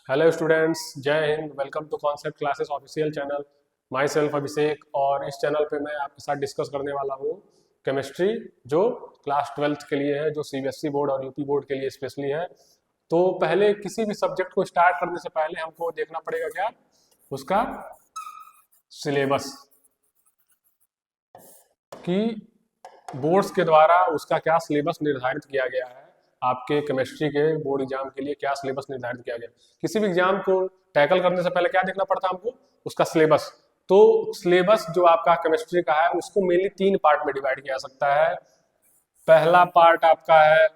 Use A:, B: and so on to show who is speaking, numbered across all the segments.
A: Hello students, Jai Hind. Welcome to concept classes official channel. Myself Abhishek, और इस channel पे मैं आपके साथ डिस्कस करने वाला हूँ केमिस्ट्री, जो क्लास 12th के लिए है, जो सीबीएसई बोर्ड और यूपी बोर्ड के लिए स्पेशली है। तो पहले किसी भी सब्जेक्ट को स्टार्ट करने से पहले हमको देखना पड़ेगा क्या, उसका सिलेबस, कि बोर्ड्स के द्वारा उसका क्या सिलेबस निर्धारित किया गया है। आपके केमिस्ट्री के बोर्ड एग्जाम के लिए क्या सिलेबस निर्धारित किया गया। किसी भी एग्जाम को टैकल करने से पहले क्या देखना पड़ता है हमको, उसका सिलेबस। तो सिलेबस जो आपका केमिस्ट्री का है उसको मेनली 3 पार्ट में डिवाइड किया जा सकता है। पहला पार्ट आपका है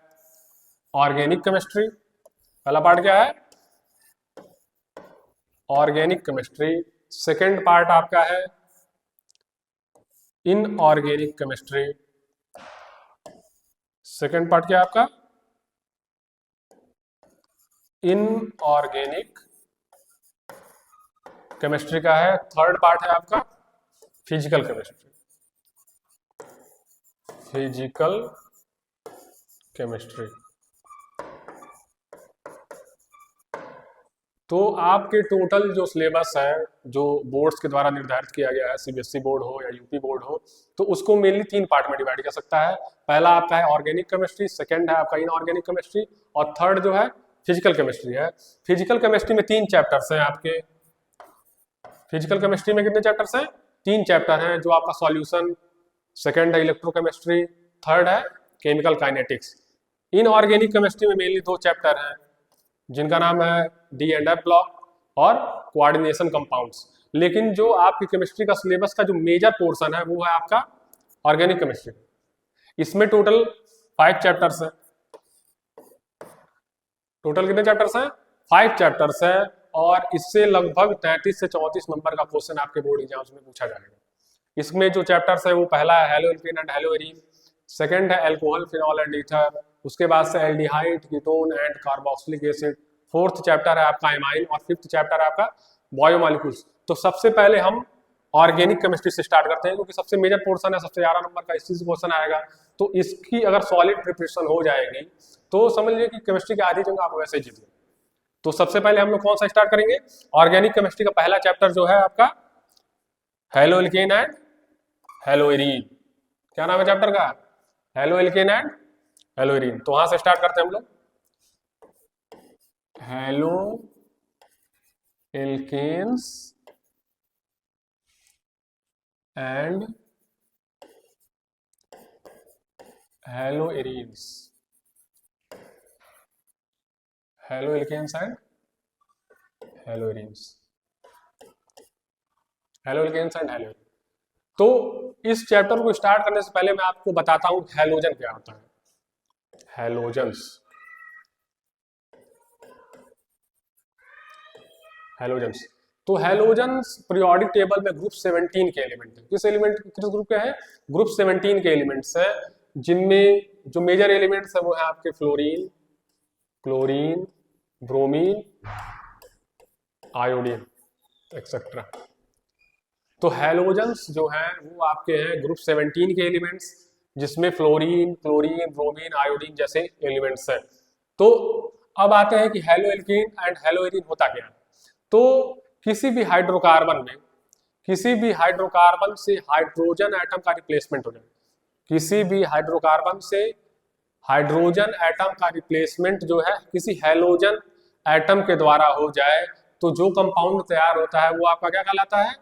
A: ऑर्गेनिक केमिस्ट्री। पहला पार्ट क्या है? Organic chemistry. सेकेंड पार्ट आपका है इनऑर्गेनिक केमिस्ट्री। सेकेंड पार्ट क्या है आपका? इनऑर्गेनिक केमिस्ट्री का है। थर्ड पार्ट है आपका फिजिकल केमिस्ट्री। Physical chemistry. तो आपके टोटल जो सिलेबस है, जो बोर्ड्स के द्वारा निर्धारित किया गया है, सीबीएसई बोर्ड हो या यूपी बोर्ड हो, तो उसको मेनली 3 पार्ट में डिवाइड कर सकता है। पहला आपका है ऑर्गेनिक केमिस्ट्री, सेकंड है आपका इनऑर्गेनिक केमिस्ट्री, और थर्ड जो है फिजिकल केमिस्ट्री है। फिजिकल केमिस्ट्री में 3 चैप्टर्स हैं आपके। फिजिकल केमिस्ट्री में कितने चैप्टर्स हैं? 3 चैप्टर हैं, जो आपका सॉल्यूशन, सेकंड है इलेक्ट्रोकेमिस्ट्री, थर्ड है केमिकल काइनेटिक्स। इनऑर्गेनिक केमिस्ट्री में मेनली 2 चैप्टर हैं, जिनका नाम है डी एंड एफ ब्लॉक और कोऑर्डिनेशन कंपाउंड्स। लेकिन जो आपकी केमिस्ट्री का सिलेबस का जो मेजर पोर्शन है वो है आपका ऑर्गेनिक केमिस्ट्री। इसमें टोटल 5 चैप्टर्स हैं। टोटल कितने चैप्टर्स हैं? 5 चैप्टर्स हैं, और इससे लगभग 33 से 34 नंबर का क्वेश्चन आपके बोर्ड एग्जाम्स में पूछा जाएगा। इसमें जो चैप्टर्स है वो पहला है halo alkane and hello arene, second है एल्कोहल फिनॉल एंड ईथर, उसके बाद से aldehyde ketone and carboxylic acid, fourth chapter है आपका एमाइन, और फिफ्थ चैप्टर है आपका बायोमॉलिक्यूल्स। तो सबसे पहले हम ऑर्गेनिक केमिस्ट्री से स्टार्ट करते हैं, क्योंकि सबसे मेजर पोर्शन है, सबसे ज्यादा नंबर का इस चीज क्वेश्चन आएगा। तो इसकी अगर सॉलिड प्रिपरेशन हो जाएगी तो समझ लीजिए कि केमिस्ट्री की आधी जंग आप वैसे जीत गए। तो सबसे पहले हम लोग कौन सा स्टार्ट करेंगे? ऑर्गेनिक केमिस्ट्री का पहला चैप्टर जो है आपका haloalkane and haloarene. क्या नाम है चैप्टर का? Haloalkane and haloarene. तो वहां से स्टार्ट करते हैं हम लोग। Haloalkanes and haloarenes. Haloalkanes and haloarenes. Haloalkanes and halo. तो इस चैप्टर को स्टार्ट करने से पहले मैं आपको बताता हूं हैलोजन क्या होता है। हैलोजन्स। हैलोजन्स। तो हैलोजन्स पीरियोडिक टेबल में ग्रुप 17 के एलिमेंट है। किस ग्रुप के हैं? ग्रुप 17 के एलिमेंट्स है, जिनमें जो मेजर एलिमेंट्स है वो है आपके fluorine, chlorine, bromine, iodine etcetera. तो हैलोजन्स जो हैं वो आपके हैं ग्रुप 17 के एलिमेंट्स, जिसमें फ्लोरीन, क्लोरीन, ब्रोमीन, आयोडीन जैसे एलिमेंट्स हैं। तो अब आते हैं कि hello alkene and hello arene होता क्या है। तो किसी भी हाइड्रोकार्बन में, किसी भी हाइड्रोकार्बन से हाइड्रोजन एटम का रिप्लेसमेंट हो जाए, किसी भी हाइड्रोकार्बन से हाइड्रोजन एटम का रिप्लेसमेंट जो है किसी हैलोजन एटम के द्वारा हो जाए, तो जो कंपाउंड तैयार होता है वो आपका क्या कहलाता है?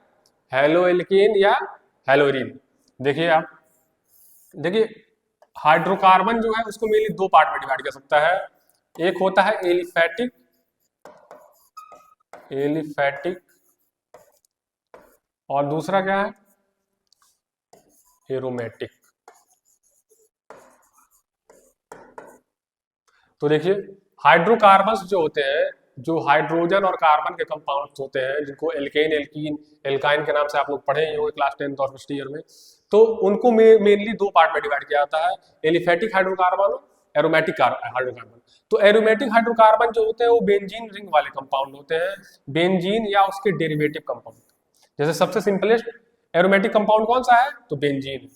A: हेलो एल्कीन या हेलो एरीन। देखिए आप, देखिए हाइड्रोकार्बन जो है उसको मेनली 2 पार्ट में डिवाइड कर सकता है। एक होता है एलिफैटिक, एलिफैटिक, और दूसरा क्या है? एरोमेटिक। तो देखिए हाइड्रोकार्बन्स जो होते हैं, जो हाइड्रोजन और कार्बन के कंपाउंड्स होते हैं, जिनको एल्केन, एल्कीन, एल्काइन के नाम से आप लोग पढ़े ही होंगे क्लास 10th और फर्स्ट ईयर में, तो उनको मेनली 2 पार्ट में डिवाइड किया जाता है, एलिफैटिक हाइड्रोकार्बन, एरोमेटिक हाइड्रोकार्बन। तो एरोमेटिक हाइड्रोकार्बन जो होते हैं वो बेंजीन रिंग वाले कंपाउंड होते हैं, बेंजीन या उसके डेरिवेटिव कंपाउंड। जैसे सबसे सिंपलेस्ट एरोमेटिक कंपाउंड कौन सा है? तो बेंजीन,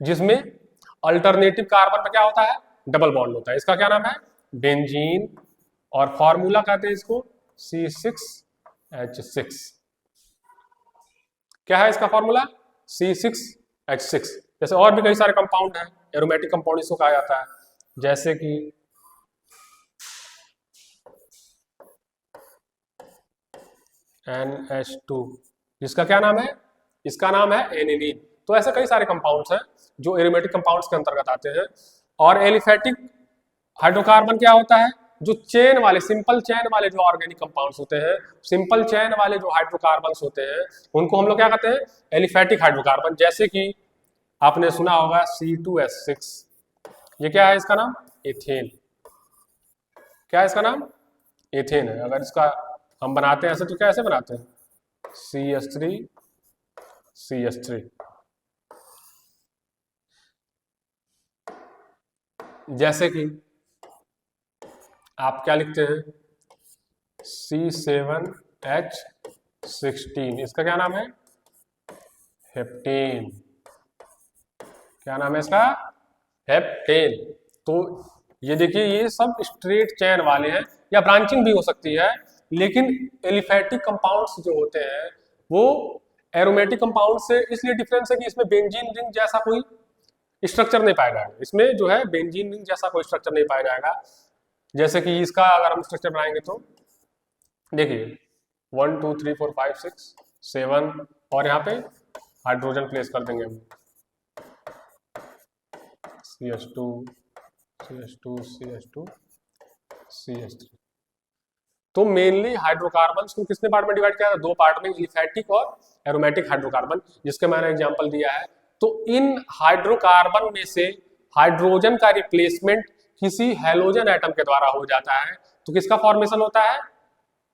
A: जिसमें अल्टरनेटिव कार्बन पे क्या होता है? डबल बॉन्ड होता है। इसका क्या नाम है? बेंजीन। और फॉर्मूला कहते हैं इसको C6H6। क्या है इसका फॉर्मूला? C6H6। जैसे और भी कई सारे कंपाउंड हैं, एरोमेटिक कंपाउंड इसको कहा जाता है, जैसे कि NH2, जिसका क्या नाम है? इसका नाम है एनिलीन। तो ऐसे कई सारे कंपाउंड्स हैं जो एरोमेटिक कंपाउंड्स के अंतर्गत आते हैं। और एलिफेटिक हाइड्रोकार्बन क्या होता है? जो चेन वाले, सिंपल चेन वाले जो ऑर्गेनिक कंपाउंड्स होते हैं, सिंपल चेन वाले जो हाइड्रोकार्बन्स होते हैं, उनको हम लोग क्या कहते हैं? Aliphatic hydrocarbon. जैसे कि आपने सुना होगा C2H6, ये क्या है इसका नाम? एथेन। क्या है इसका नाम? एथेन है। अगर इसका हम बनाते हैं ऐसे तो कैसे बनाते हैं? CH3CH3। जैसे कि आप क्या लिखते हैं? C7H16, इसका क्या नाम है? हेप्टेन। क्या नाम है इसका? हेप्टेन। तो ये देखिए, ये सब स्ट्रेट चेन वाले हैं, या ब्रांचिंग भी हो सकती है, लेकिन एलिफेटिक कंपाउंड्स जो होते हैं वो एरोमेटिक कंपाउंड से इसलिए डिफरेंस है कि इसमें बेंजीन रिंग जैसा कोई स्ट्रक्चर नहीं पाया जाएगा। इसमें जो है बेंजीन रिंग जैसा कोई स्ट्रक्चर नहीं पाया जाएगा। जैसे कि इसका अगर हम स्ट्रक्चर बनाएंगे तो देखिए 1 2 3 4 5 6 7, और यहाँ पे हाइड्रोजन प्लेस कर देंगे हम, CH2 CH2 CH2 CH3। तो मेनली हाइड्रोकार्बन्स को किसने पार्ट में डिवाइड किया था? 2 पार्ट में, एलिफेटिक और एरोमेटिक हाइड्रोकार्बन, जिसके मैंने एग्जांपल दिया है। तो इन हाइड्रोकार्बन में से हाइड्रोजन का रिप्लेसमेंट किसी हैलोजन एटम के द्वारा हो जाता है। तो किसका फॉर्मेशन होता है?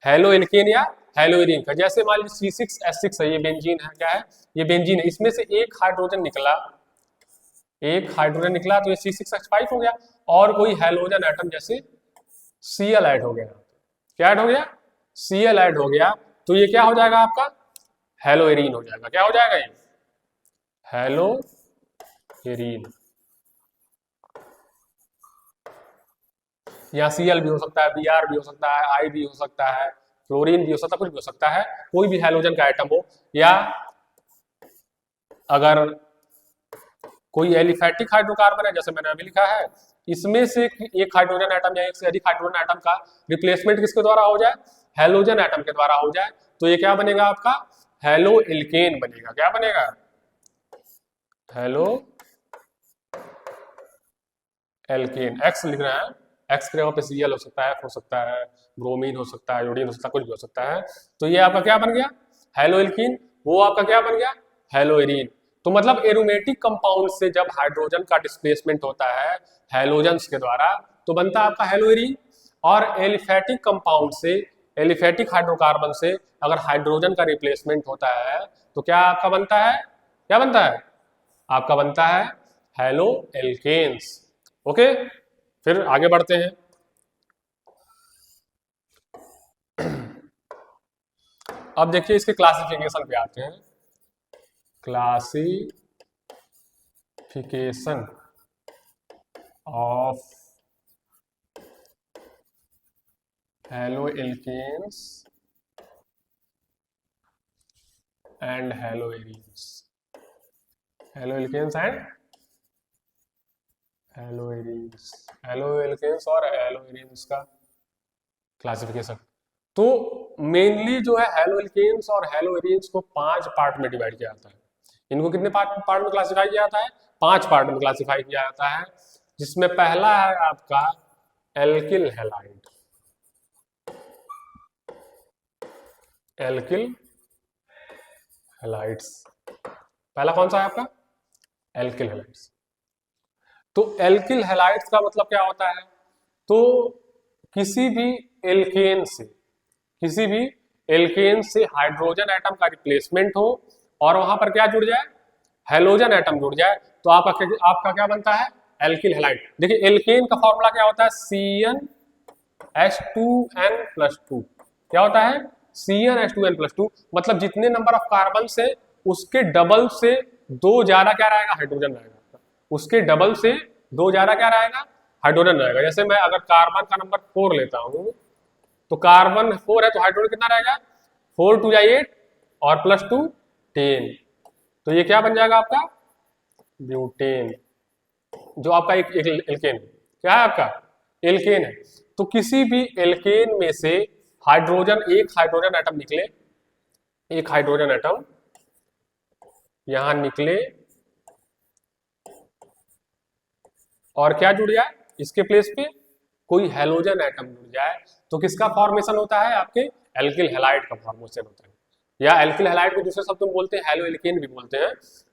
A: हैलो एल्केन या हैलोइरिन का। जैसे मान लीजिए C6H6 है, ये बेंजीन है। क्या है? ये बेंजीन है। इसमें से एक हाइड्रोजन निकला, तो ये C6H5 हो गया, और कोई हैलोजन एटम जैसे Cl ऐड हो गया। क्या ऐड हो गया? Cl ऐड हो गया, तो ये क्या हो जाएगा आपका? हैलोइरिन हो जाएगा। क्या हो जाएगा ये? हैलोइरिन। यहाँ Cl भी हो सकता है, Br भी हो सकता है, I भी हो सकता है, फ्लोरीन भी हो सकता है, कुछ भी हो सकता है, कोई भी हैलोजन का आइटम हो। या अगर कोई एलिफेटिक हाइड्रोकार्बन है, जैसे मैंने अभी लिखा है, इसमें से एक हाइड्रोजन एटम या एक से अधिक हाइड्रोजन एटम का रिप्लेसमेंट किसके द्वारा हो जाए? हैलोजन एटम के द्वारा हो जाए, तो ये क्या बनेगा आपका? हैलो एल्केन बनेगा। क्या बनेगा? Hello alkene. एक्स लिख रहे हैं, एक्स के जगह पे Cl हो सकता है, F हो सकता है, ब्रोमीन हो सकता है, आयोडीन हो सकता है, कुछ भी हो सकता है। तो ये आपका क्या बन गया? Hello alkene. वो आपका क्या बन गया? हैलोइरिन। तो मतलब एरोमेटिक कंपाउंड से जब हाइड्रोजन का डिस्प्लेसमेंट होता है हैलोजन्स के द्वारा, तो बनता है आपका हैलोइरिन। और एलिफेटिक कंपाउंड से, एलिफेटिक हाइड्रोकार्बन से अगर हाइड्रोजन का रिप्लेसमेंट होता है तो क्या आपका बनता है? क्या बनता है? आपका बनता है हैलो एल्केन्स। ओके, फिर आगे बढ़ते हैं। अब देखिए इसके क्लासिफिकेशन पे आते हैं। Classification of halo alkanes and haloarenes. Halo alkanes and haloarenes, halo alkanes और हैलोइरिन्स का क्लासिफिकेशन। तो मेनली जो है हैलो एल्केन्स और हैलोइरिन्स को 5 पार्ट में डिवाइड किया जाता है। इनको कितने पार्ट में क्लासिफाई किया जाता है? 5 पार्ट में क्लासिफाई किया जाता है, जिसमें पहला है आपका एल्किल हैलाइड। एल्किल हैलाइड्स पहला कौन सा है आपका? Alkyl halides. तो एल्किल हैलाइड्स का मतलब क्या होता है? तो किसी भी एल्केन से हाइड्रोजन एटम का रिप्लेसमेंट हो और वहां पर क्या जुड़ जाए? हैलोजन एटम जुड़ जाए, तो आपका क्या बनता है? Alkyl halide. देखिए एल्केन का फॉर्मूला क्या होता है? CnH2n+2। क्या होता है? CnH2n+2। मतलब जितने नंबर ऑफ कार्बन से उसके डबल से 2 ज्यादा क्या रहेगा? हाइड्रोजन रहेगा। उसके डबल से 2 ज्यादा क्या रहेगा? हाइड्रोजन रहेगा। जैसे मैं अगर कार्बन का नंबर 4 लेता हूं तो कार्बन 4 है तो हाइड्रोजन कितना रहेगा, 4 2 या 8 और प्लस 2 10, तो ये क्या बन जाएगा आपका ब्यूटेन, जो आपका एक एल्केन क्या है, आपका एल्केन है। तो किसी भी एल्केन में से हाइड्रोजन, एक हाइड्रोजन एटम निकले, एक हाइड्रोजन एटम यहां निकले और क्या जुड़ जाए, इसके प्लेस पे कोई हेलोजन एटम जुड़ जाए, तो किसका फॉर्मेशन होता है, आपके एल्किल हैलाइड का फॉर्मेशन होता है, या एल्किल हैलाइड को दूसरे शब्द में बोलते हैं हेलो एल्केन भी बोलते हैं।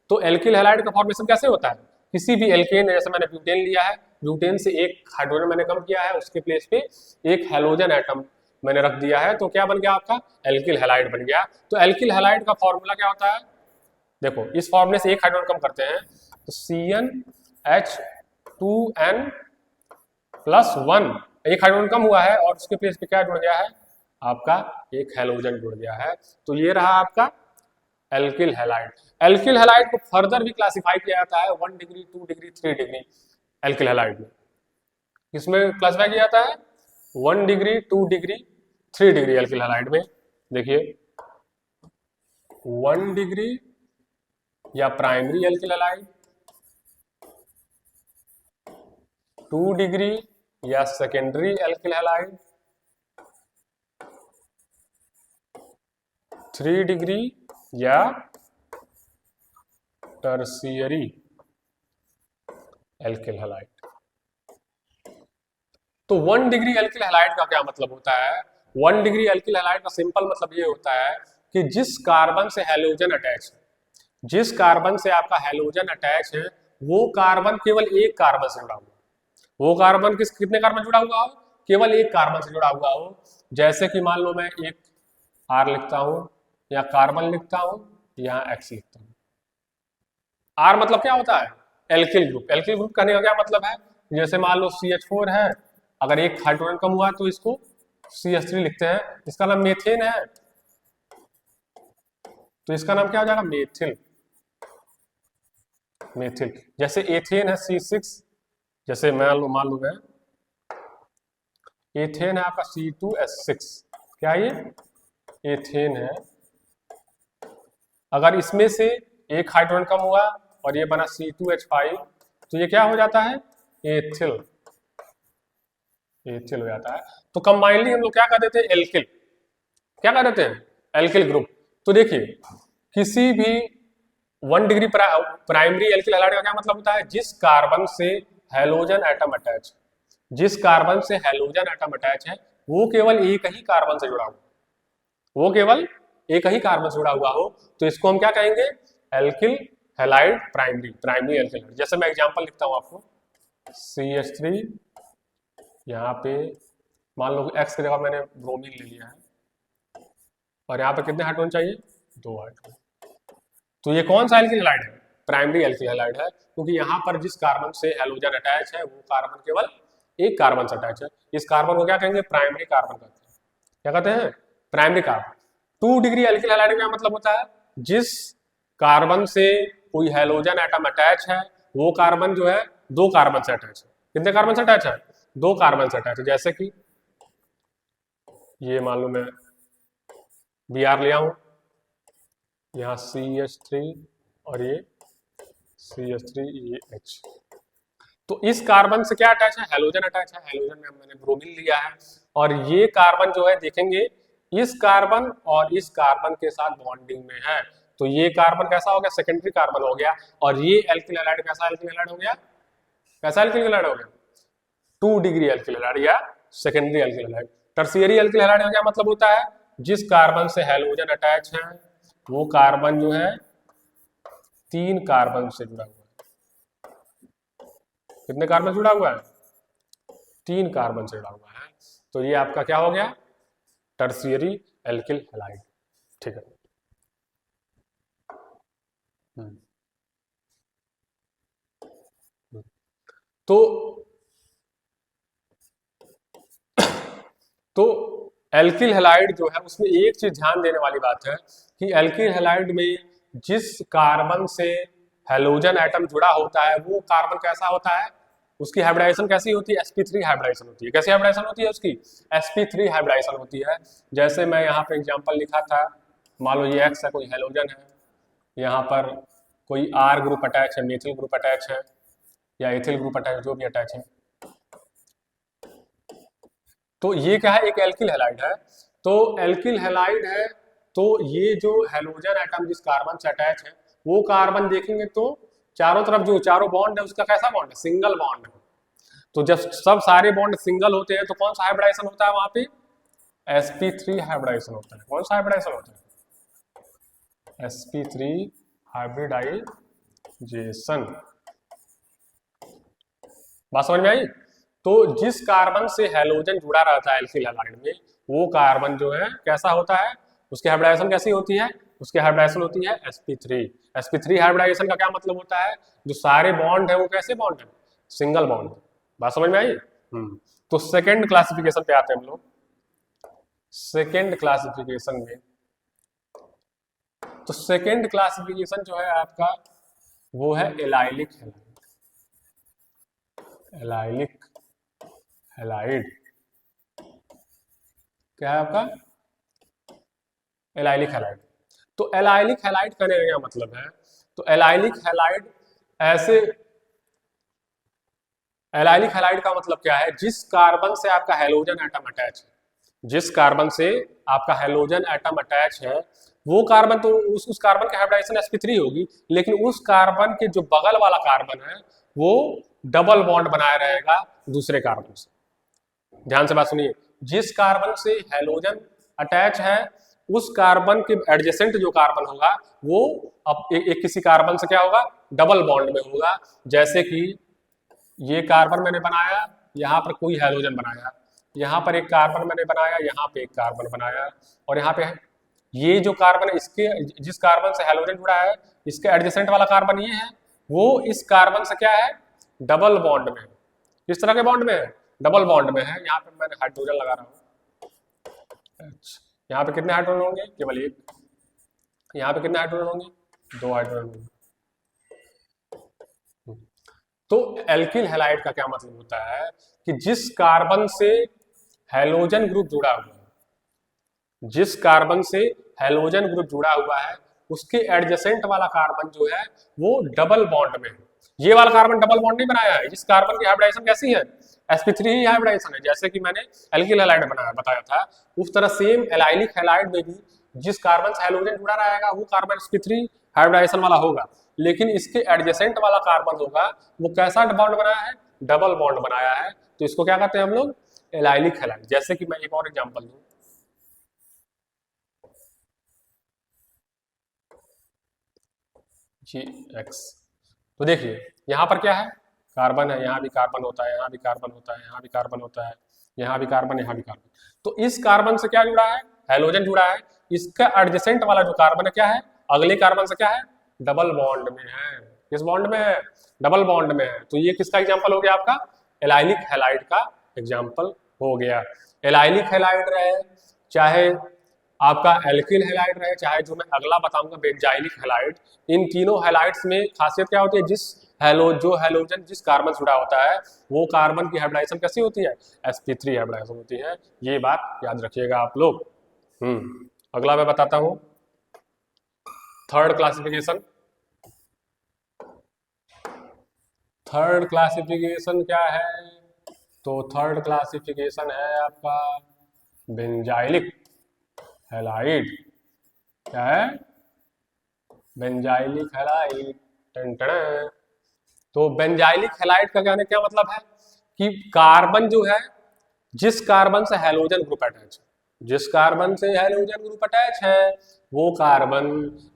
A: तो एल्किल हैलाइड का फॉर्मेशन कैसे होता है, किसी भी एल्केन, जैसे मैंने ब्यूटेन लिया है, ब्यूटेन से एक हाइड्रोजन मैंने कम किया है, उसके प्लेस पे एक हेलोजन एटम मैंने रख दिया है, तो क्या बन गया आपका एल्किल हैलाइड बन गया। तो एल्किल हैलाइड का फॉर्मूला क्या होता है, देखो इस फॉर्मूले से एक हाइड्रोजन कम करते हैं तो CnH2n प्लस 1, एक हाइड्रोजन कम हुआ है और उसके प्लेस पे क्या जुड़ गया है, आपका एक हेलोजन जुड़ गया है, तो ये रहा आपका एल्किल हैलाइड। एल्किल हैलाइड को फर्दर भी क्लासिफाई किया जाता है 1 degree 2 degree 3 degree alkyl halide में, इसमें क्लासिफाई किया जाता है 1 degree 2 degree 3 degree alkyl halide में। देखिए 1 डिग्री या प्राइमरी एल्किल हैलाइड, 2 डिग्री या सेकेंडरी एल्किल हैलाइड, 3 डिग्री या टर्शियरी एल्किल हैलाइड। तो 1 डिग्री एल्किल हैलाइड का क्या मतलब होता है, 1 डिग्री एल्किल हैलाइड का सिंपल मतलब ये होता है कि जिस कार्बन से हैलोजन अटैच है, जिस कार्बन से आपका हैलोजन अटैच है, वो कार्बन केवल एक कार्बन से जुड़ा हुआ, वो कार्बन कितने कार्बन जुड़ा हुआ हो, केवल एक कार्बन से जुड़ा हुआ हो। जैसे कि मान लो मैं एक R लिखता हूं या कार्बन लिखता हूं, यहाँ X लिखता हूं। R मतलब क्या होता है, एल्किल ग्रुप। एल्किल ग्रुप कहने का क्या मतलब है, जैसे मान लो CH4 है, अगर एक हाइड्रोजन कम हुआ तो इसको CH3 लिखते हैं, इसका नाम मेथेन है, तो इसका नाम क्या हो जाएगा मेथिल, मेथिल। जैसे एथेन है C6, जैसे मान लो मैं एथेन है आपका C2H6, क्या ये एथेन है, अगर इसमें से एक हाइड्रोजन कम हुआ और ये बना C2H5, तो ये क्या हो जाता है एथिल, एथिल हो जाता है। तो कंबाइनली हम लोग क्या कर देते हैं एल्किल, क्या कर देते हैं एल्किल ग्रुप। तो देखिए किसी भी 1 डिग्री प्राइमरी एल्किल हैलाइड का क्या मतलब होता है, जिस कार्बन से हैलोजन एटम अटैच, जिस कार्बन से हैलोजन एटम अटैच है वो केवल एक ही कार्बन से जुड़ा हुआ, वो केवल एक ही कार्बन से जुड़ा हुआ हो, तो इसको हम क्या कहेंगे alkyl halide primary, primary alkyl halide. जैसे मैं एग्जांपल लिखता हूं आपको CH3, यहाँ पे मान लो X की जगह मैंने ब्रोमीन ले लिया है और यहाँ पे कितने हाइड्रोजन चाहिए, 2 हाइड्रोजन। तो ये कौन सा एल्किल हैलाइड है, प्राइमरी एल्किल हैलाइड है, क्योंकि यहाँ पर जिस कार्बन से हैलोजन अटैच है वो कार्बन केवल एक कार्बन से अटैच है, इस कार्बन को क्या कहेंगे प्राइमरी कार्बन कहते हैं, क्या कहते हैं primary carbon. 2 degree alkyl halide का क्या मतलब होता है, जिस कार्बन से कोई हैलोजन एटम अटैच है वो कार्बन जो है 2 कार्बन से अटैच है, कितने कार्बन से अटैच है 2 कार्बन से अटैच है। जैसे कि ये मान लो मैं Br ले आऊं, यहाँ CH3 और ये CH3 ये H, तो इस कार्बन से क्या अटैच है हैलोजन अटैच है, हैलोजन में मैंने ब्रोमीन लिया है, और ये कार्बन जो है देखेंगे इस कार्बन और इस कार्बन के साथ बॉन्डिंग में है, तो ये कार्बन कैसा हो गया सेकेंडरी कार्बन हो गया, और ये एल्किल हैलाइड कैसा एल्किल हैलाइड हो गया, कैसा एल्किल हैलाइड हो गया 2 डिग्री एल्किल हैलाइड या secondary alkyl halide. Tertiary alkyl halide का क्या मतलब होता है, जिस कार्बन से हैलोजन अटैच है वो कार्बन जो है 3 कार्बन से जुड़ा हुआ है, कितने कार्बन से जुड़ा हुआ है 3 कार्बन से जुड़ा हुआ है, तो ये आपका क्या हो गया टर्शियरी एल्किल हैलाइड, ठीक है। तो एल्किल हैलाइड जो है उसमें एक चीज ध्यान देने वाली बात है कि एल्किल हैलाइड में जिस कार्बन से हैलोजन एटम जुड़ा होता है वो कार्बन कैसा होता है उसकी हाइब्रिडाइजेशन कैसी होती है, sp3 हाइब्रिडाइजेशन होती है। कैसी हाइब्रिडाइजेशन होती है उसकी, sp3 हाइब्रिडाइजेशन होती है। जैसे मैं यहाँ पे एग्जांपल लिखा था, मान लो ये X है, कोई हेलोजन है, यहाँ पर कोई R ग्रुप अटैच है, मेथिल ग्रुप अटैच है, या एथिल ग्रुप अटैच, जो भी अटैच है। तो ये क्या है, एक एल्किल हैलाइड है। तो एल्किल हैलाइड है, तो ये जो हेलोजन एटम जिस कार्बन से अटैच है, वो कार्बन देखेंगे तो चारों तरफ जो चारों बॉन्ड है उसका कैसा बॉन्ड है, सिंगल बॉन्ड है। तो जब सब सारे बॉन्ड सिंगल होते हैं तो कौन सा हाइब्रिडाइजेशन होता है वहां पे, sp3 हाइब्रिडाइजेशन होता है। कौन सा हाइब्रिडाइजेशन होता है, sp3 हाइब्रिडाइजेशन। बात समझ में आई। तो जिस कार्बन से हेलोजन जुड़ा रहता है एल्किल हैलाइड में, वो कार्बन जो है कैसा होता है, उसकी हाइब्रिडाइजेशन कैसी होती है, उसकी हाइब्रिडाइजेशन होती है sp3। sp3 हाइब्रिडाइजेशन का क्या मतलब होता है, जो सारे बॉन्ड है वो कैसे बॉन्ड है, सिंगल बॉन्ड। बात समझ में आई। तो सेकेंड क्लासिफिकेशन पे आते हैं हम लोग। सेकेंड क्लासिफिकेशन में, तो सेकेंड क्लासिफिकेशन जो है आपका वो है एलाइलिक हैलाइड। एलाइलिक हैलाइड क्या है आपका, एलाइलिक हैलाइड। तो एलाइलिक हैलाइड का क्या मतलब है, तो एलाइलिक हैलाइड ऐसे, एलाइलिक हैलाइड का मतलब क्या है, जिस कार्बन से आपका हेलोजन एटम अटैच है, जिस कार्बन से आपका हेलोजन एटम अटैच है, वो कार्बन तो उस कार्बन की हाइब्रिडाइजेशन sp3 होगी, लेकिन उस कार्बन के जो बगल वाला कार्बन है वो डबल बॉन्ड बनाए रहेगा दूसरे कार्बन से। ध्यान से बात सुनिए, जिस कार्बन से हेलोजन अटैच है उस कार्बन के एडजेसेंट जो कार्बन होगा वो अब एक किसी कार्बन से क्या होगा, डबल बॉन्ड में होगा। जैसे कि ये कार्बन मैंने बनाया, यहाँ पर कोई हेलोजन बनाया, यहाँ पर एक कार्बन मैंने बनाया, यहाँ पे एक कार्बन बनाया, और यहाँ पे ये जो कार्बन है, इसके जिस कार्बन से हेलोजन जुड़ा है इसके एडजेसेंट वाला कार्बन ये है, वो इस कार्बन से क्या है, डबल बॉन्ड में है। किस तरह के बॉन्ड में है, डबल बॉन्ड में है। यहाँ पे मैंने हाइड्रोजन लगा रहा हूँ। अच्छा, यहाँ पे कितने हाइड्रोजन होंगे, केवल एक। यहाँ पे कितने हाइड्रोजन होंगे, 2 हाइड्रोजन होंगे। तो एल्किल हैलाइड का क्या मतलब होता है कि जिस कार्बन से हेलोजन ग्रुप जुड़ा हुआ है, जिस कार्बन से हेलोजन ग्रुप जुड़ा हुआ है उसके एडजेसेंट वाला कार्बन जो है वो डबल बॉन्ड में है। ये वाला कार्बन डबल बॉन्ड नहीं बनाया है, इस कार्बन की हाइब्रिडाइजेशन कैसी है, sp3 ही हाइब्रिडाइजेशन है। जैसे कि मैंने एल्किल हैलाइड बताया था, उस तरह सेम एलाइलिक हैलाइड में भी जिस कार्बन से हेलोजन जुड़ा रहेगा वो कार्बन sp3 हाइब्रिडाइजेशन वाला होगा, लेकिन इसके एडजेसेंट वाला कार्बन होगा वो कैसा बॉन्ड बनाया है, डबल बॉन्ड बनाया है। तो इसको क्या कहते हैं हम लोग, एलाइलिक हैलाइड। जैसे कि मैं एक और एग्जांपल दूं, GX। तो देखिए यहाँ पर क्या है, कार्बन है, यहाँ भी कार्बन होता है, यहाँ भी कार्बन होता है, यहाँ भी कार्बन होता है, यहाँ भी कार्बन, यहाँ भी कार्बन। तो इस कार्बन से क्या जुड़ा है, हेलोजन जुड़ा है। इसका एडजेसेंट वाला जो कार्बन है क्या है, अगले कार्बन से क्या है, डबल बॉन्ड में है। किस बॉन्ड में है, डबल बॉन्ड में है। तो ये किसका एग्जाम्पल हो गया, आपका एलाइलिक हैलाइड का एग्जाम्पल हो गया। एलाइलिक हैलाइड रहे, चाहे आपका एल्किल हैलाइड रहे, चाहे जो मैं अगला बताऊंगा बेंजाइलिक हैलाइड, इन तीनों हैलाइड्स में खासियत क्या होती है, जो हेलोजन जिस कार्बन से जुड़ा होता है वो कार्बन की हाइब्रिडाइजेशन कैसी होती है, sp3 हाइब्रिडाइजेशन होती है। ये बात याद रखिएगा आप लोग। अगला मैं बताता हूं, थर्ड क्लासिफिकेशन। थर्ड क्लासिफिकेशन क्या है, तो थर्ड क्लासिफिकेशन है आपका बेंजाइलिक हैलाइड। क्या है, बेंजाइलिक हैलाइड। तो बेंजाइलिक हैलाइड का कहने क्या मतलब है कि कार्बन जो है, जिस कार्बन से हेलोजन ग्रुप अटैच है, जिस कार्बन से हेलोजन ग्रुप अटैच है वो कार्बन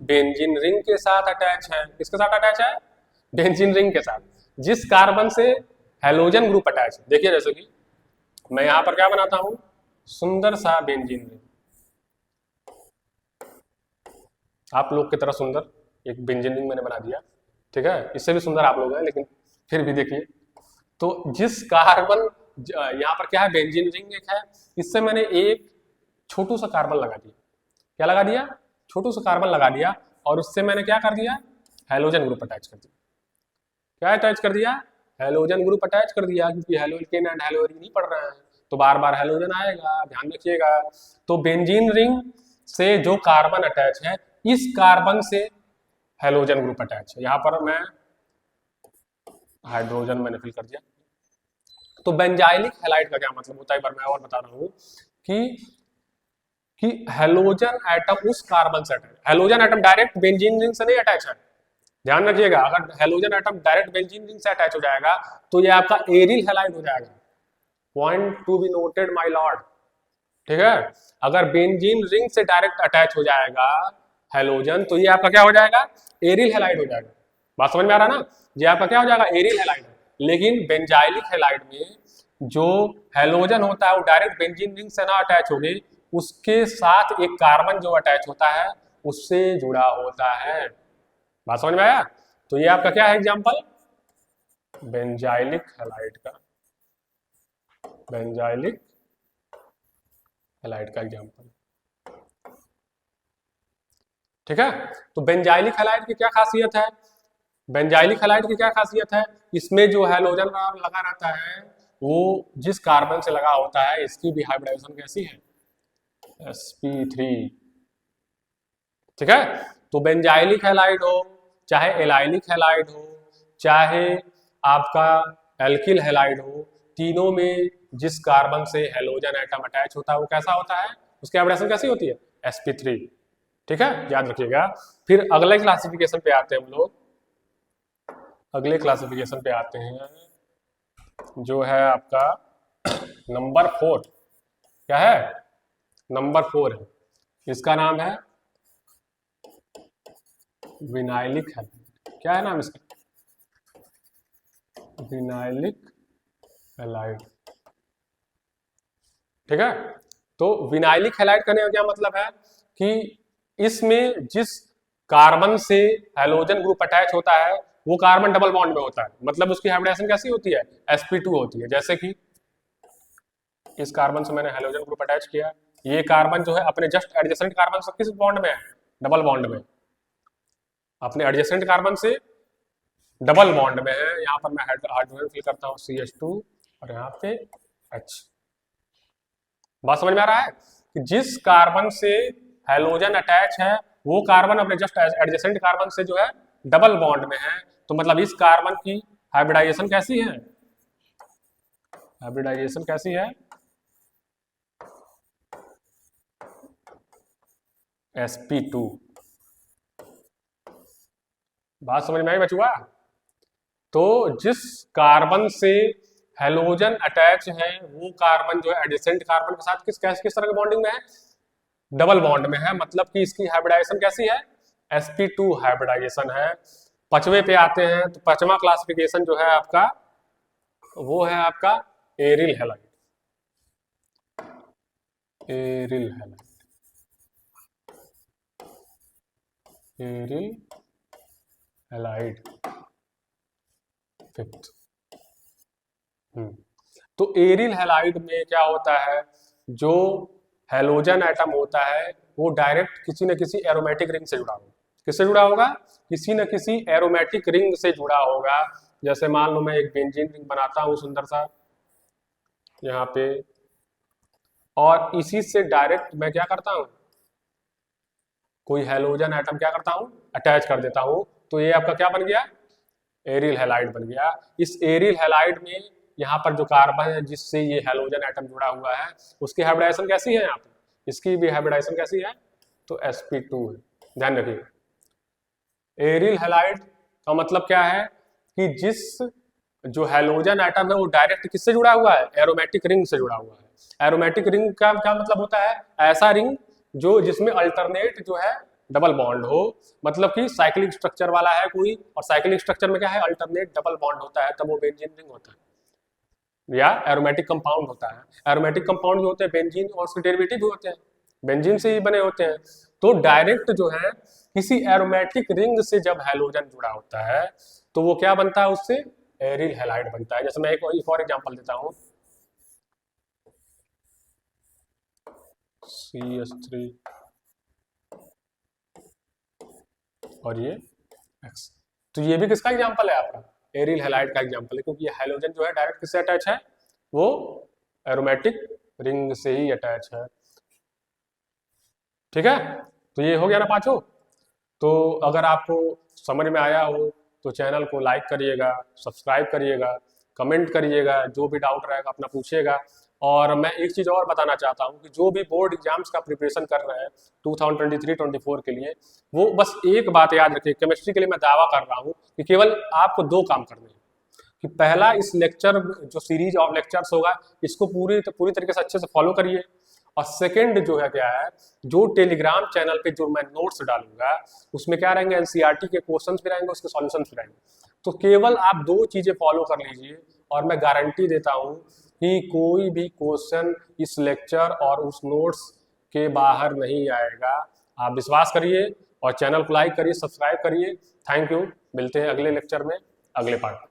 A: बेंजीन रिंग के साथ अटैच है। किसके साथ अटैच है, बेंजीन रिंग के साथ। जिस कार्बन से हेलोजन ग्रुप अटैच है, देखिए जैसे कि मैं यहां पर क्या बनाता हूं, सुंदर सा बेंजीन रिंग, आप लोग की तरह सुंदर एक बेंजीन रिंग मैंने बना दिया, ठीक है, इससे भी सुंदर आप लोग हैं, लेकिन फिर भी देखिए। तो जिस कार्बन, यहाँ पर क्या है, बेंजीन रिंग एक है, इससे मैंने एक छोटू सा कार्बन लगा दिया। क्या लगा दिया, छोटू सा कार्बन लगा दिया, और उससे मैंने क्या कर दिया, हेलोजन ग्रुप अटैच कर दिया। क्या अटैच कर दिया, हेलोजन ग्रुप अटैच कर दिया, क्योंकि halo alkane and hello arene नहीं पढ़ रहे हैं, तो बार बार हेलोजन आएगा, ध्यान रखिएगा। तो बेंजीन रिंग से जो कार्बन अटैच है, इस कार्बन से हेलोजन ग्रुप अटैच है। यहां पर मैं हाइड्रोजन मैंने फिल कर दिया। तो बेंजाइलिक हैलाइड का क्या मतलब होता है, एक बार मैं और बता रहा हूं कि हेलोजन एटम उस कार्बन से attach, halogen atom direct benzene ring से नहीं अटैच है, ध्यान रखिएगा। अगर halogen atom direct benzene ring से अटैच हो जाएगा तो ये आपका एरिल हैलाइड हो जाएगा। Point to be noted my Lord, ठीक है। अगर बेंजीन रिंग से डायरेक्ट अटैच हो जाएगा हेलोजन, तो ये आपका क्या हो जाएगा, एरिल हैलाइड हो जाएगा। बात समझ में आ रहा ना, ये आपका क्या हो जाएगा, एरिल हैलाइड। लेकिन बेंजाइलिक हैलाइड में जो हेलोजन होता है वो डायरेक्ट बेंजीन रिंग से ना अटैच होगी, उसके साथ एक कार्बन जो अटैच होता है उससे जुड़ा होता है। बात समझ में आया। तो ये आपका क्या है एग्जांपल, बेंजाइलिक हैलाइड का, बेंजाइलिक हैलाइड का एग्जांपल, ठीक है। तो बेंजाइलिक हैलाइड की क्या खासियत है, बेंजाइलिक हैलाइड की क्या खासियत है, इसमें जो हैलोजन लगा रहता है वो जिस कार्बन से लगा होता है, इसकी भी हाइब्रिडाइजेशन कैसी है, sp3, ठीक है। तो बेंजाइलिक हैलाइड हो चाहे एलाइलिक हैलाइड हो चाहे आपका एल्किल हैलाइड हो, तीनों में जिस कार्बन से हैलोजन एटम अटैच होता है वो कैसा होता है, उसकी हाइब्रिडाइजेशन कैसी होती है, sp3, ठीक है, याद रखिएगा। फिर अगले क्लासिफिकेशन पे आते हैं हम लोग, अगले क्लासिफिकेशन पे आते हैं जो है आपका नंबर 4, क्या है, नंबर 4 है, इसका नाम है विनाइलिक हैलाइड। क्या है नाम इसका, विनाइलिक हैलाइड, ठीक है। तो विनाइलिक हैलाइड करने का क्या मतलब है कि इसमें जिस कार्बन से हैलोजन ग्रुप अटैच होता है वो कार्बन डबल बॉन्ड में होता है, मतलब उसकी हाइब्रिडेशन कैसी होती है, sp2 होती है। जैसे कि इस कार्बन से मैंने हैलोजन ग्रुप अटैच किया, ये कार्बन जो है अपने जस्ट एडजेसेंट कार्बन से किस बॉन्ड में है, डबल बॉन्ड में, अपने एडजेसेंट कार्बन से डबल बॉन्ड में है। यहाँ पर मैं हाइड्रोजन फिल करता हूँ CH2 और यहाँ पे H। बात समझ में आ रहा है कि जिस कार्बन से हैलोजन अटैच है वो कार्बन अपने जस्ट एडजेसेंट कार्बन से जो है डबल बॉन्ड में है, तो मतलब इस कार्बन की हाइब्रिडाइजेशन कैसी है, हाइब्रिडाइजेशन कैसी है, sp2। बात समझ में आई बचुआ। तो जिस कार्बन से हैलोजन अटैच है वो कार्बन जो है एडजेसेंट कार्बन के साथ किस तरह के बॉन्डिंग में है, डबल बॉन्ड में है, मतलब कि इसकी हाइब्रिडाइजेशन कैसी है, sp2 हाइब्रिडाइजेशन है। पांचवे पे आते हैं, तो पांचवा क्लासिफिकेशन जो है आपका वो है आपका aryl halide, aryl halide, aryl halide fifth. तो एरिल हैलाइड में क्या होता है, जो हैलोजन एटम होता है वो डायरेक्ट किसी न किसी एरोमेटिक रिंग से जुड़ा होगा, किससे जुड़ा होगा, किसी न किसी एरोमेटिक रिंग से जुड़ा होगा। जैसे मान लो मैं एक बेंजीन रिंग बनाता हूँ सुंदर सा यहाँ पे, और इसी से डायरेक्ट मैं क्या करता हूँ, कोई हैलोजन एटम क्या करता हूँ, अटैच कर देता हूँ, तो ये आपका क्या बन गया, एरिल हैलाइड बन गया। इस एरिल हैलाइड में यहाँ पर जो कार्बन है जिससे ये हैलोजन एटम जुड़ा हुआ है उसकी हाइब्रिडाइजेशन कैसी है, यहाँ पर इसकी भी हाइब्रिडाइजेशन कैसी है, तो sp2 है। ध्यान रखिए, एरिल हैलाइड का मतलब क्या है कि जिस जो हैलोजन एटम है वो डायरेक्ट किससे जुड़ा हुआ है, एरोमेटिक रिंग से जुड़ा हुआ है। एरोमेटिक रिंग का क्या मतलब होता है, ऐसा रिंग जो जिसमें अल्टरनेट जो है डबल बॉन्ड हो, मतलब कि साइक्लिक स्ट्रक्चर वाला है कोई, और साइक्लिक स्ट्रक्चर में क्या है, अल्टरनेट डबल बॉन्ड होता है, तब वो बेंजीन रिंग होता है या एरोमेटिक कंपाउंड होता है। एरोमेटिक कंपाउंड जो होते हैं बेंजीन और उसके डेरिवेटिव भी होते हैं, बेंजीन से ही बने होते हैं। तो डायरेक्ट जो है किसी एरोमेटिक रिंग से जब हैलोजन जुड़ा होता है तो वो क्या बनता है, उससे एरिल हैलाइड बनता है। जैसे मैं एक और एग्जांपल देता हूं, CH3 और ये X, तो ये भी किसका एग्जांपल है आपका, एरिल हैलाइड का एग्जाम्पल है, क्योंकि ये हैलोजन जो है डायरेक्ट किससे अटैच है, वो एरोमेटिक रिंग से ही अटैच है। ठीक है, तो ये हो गया ना पांचों। तो अगर आपको समझ में आया हो तो चैनल को लाइक करिएगा, सब्सक्राइब करिएगा, कमेंट करिएगा, जो भी डाउट रहेगा अपना पूछिएगा। और मैं एक चीज़ और बताना चाहता हूँ कि जो भी बोर्ड एग्जाम्स का प्रिपरेशन कर रहे हैं 2023-24 के लिए, वो बस एक बात याद रखिए, केमिस्ट्री के लिए मैं दावा कर रहा हूँ कि केवल आपको 2 काम करने हैं। कि पहला, इस लेक्चर जो सीरीज ऑफ लेक्चर्स होगा इसको पूरी तरीके से अच्छे से फॉलो करिए। और सेकंड जो है क्या है, जो टेलीग्राम चैनल पे जो मैं नोट्स डालूंगा उसमें क्या रहेंगे, एनसीईआरटी के क्वेश्चंस भी रहेंगे, उसके सॉल्यूशंस भी रहेंगे। तो केवल आप 2 चीजें फॉलो कर लीजिए और मैं गारंटी देता हूं कि कोई भी क्वेश्चन इस लेक्चर और उस नोट्स के बाहर नहीं आएगा। आप विश्वास करिए और चैनल को लाइक करिए, सब्सक्राइब करिए। थैंक यू, मिलते हैं अगले लेक्चर में, अगले पार्ट।